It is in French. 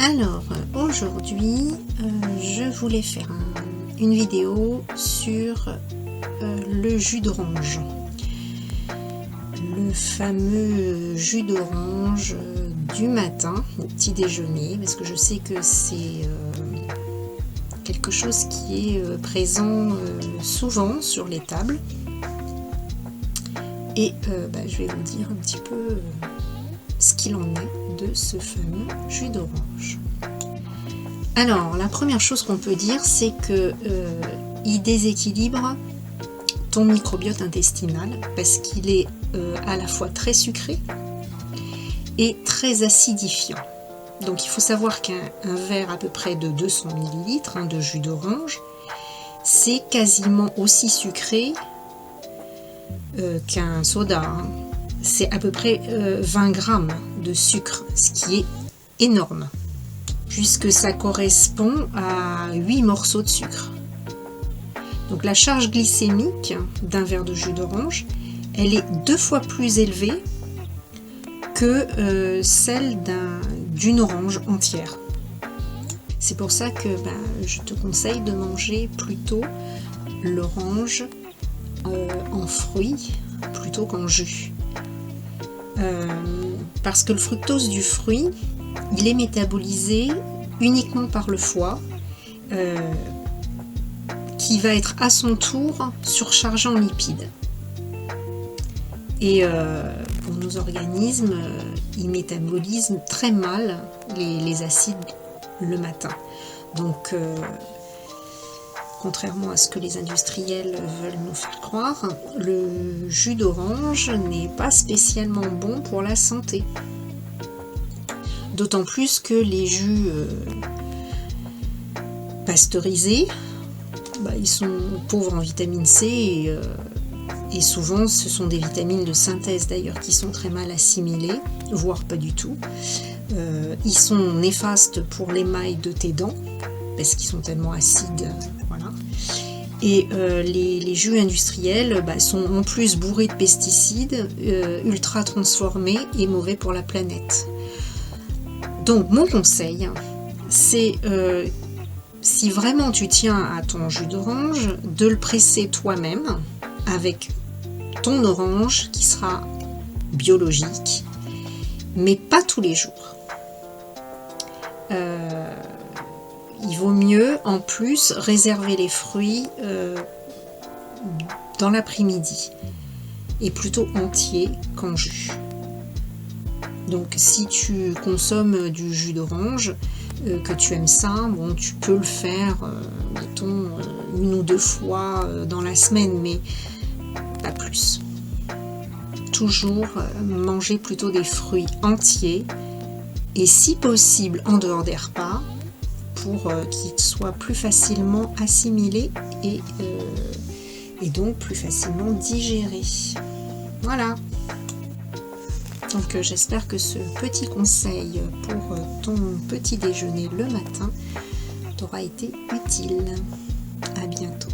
Alors aujourd'hui je voulais faire une vidéo sur le jus d'orange, le fameux jus d'orange du matin au petit déjeuner, parce que je sais que c'est quelque chose qui est présent souvent sur les tables, et je vais vous dire un petit peu ce qu'il en est de ce fameux jus d'orange. Alors la première chose qu'on peut dire, c'est que il déséquilibre ton microbiote intestinal, parce qu'il est à la fois très sucré et très acidifiant. Donc il faut savoir qu'un verre à peu près de 200 ml de jus d'orange, c'est quasiment aussi sucré qu'un soda. C'est à peu près 20 grammes de sucre, ce qui est énorme, puisque ça correspond à 8 morceaux de sucre. Donc la charge glycémique d'un verre de jus d'orange, elle est 2 fois plus élevée que celle d'une orange entière. C'est pour ça que je te conseille de manger plutôt l'orange en fruits plutôt qu'en jus. Parce que le fructose du fruit, il est métabolisé uniquement par le foie, qui va être à son tour surchargé en lipides. Et pour nos organismes, ils métabolisent très mal les acides le matin. Donc contrairement à ce que les industriels veulent nous faire croire, le jus d'orange n'est pas spécialement bon pour la santé. D'autant plus que les jus pasteurisés, ils sont pauvres en vitamine C et souvent ce sont des vitamines de synthèse d'ailleurs qui sont très mal assimilées, voire pas du tout. Ils sont néfastes pour l'émail de tes dents parce qu'ils sont tellement acides. Voilà. Et les jus industriels sont en plus bourrés de pesticides, ultra transformés et mauvais pour la planète. Donc mon conseil, c'est si vraiment tu tiens à ton jus d'orange, de le presser toi-même avec ton orange qui sera biologique, mais pas tous les jours. Il vaut mieux en plus réserver les fruits dans l'après-midi et plutôt entiers qu'en jus. Donc si tu consommes du jus d'orange, que tu aimes ça, tu peux le faire mettons 1 ou 2 fois dans la semaine, mais pas plus. Toujours manger plutôt des fruits entiers et si possible en dehors des repas, pour qu'ils soient plus facilement assimilés et donc plus facilement digérés. Voilà. Donc j'espère que ce petit conseil pour ton petit déjeuner le matin t'aura été utile. À bientôt.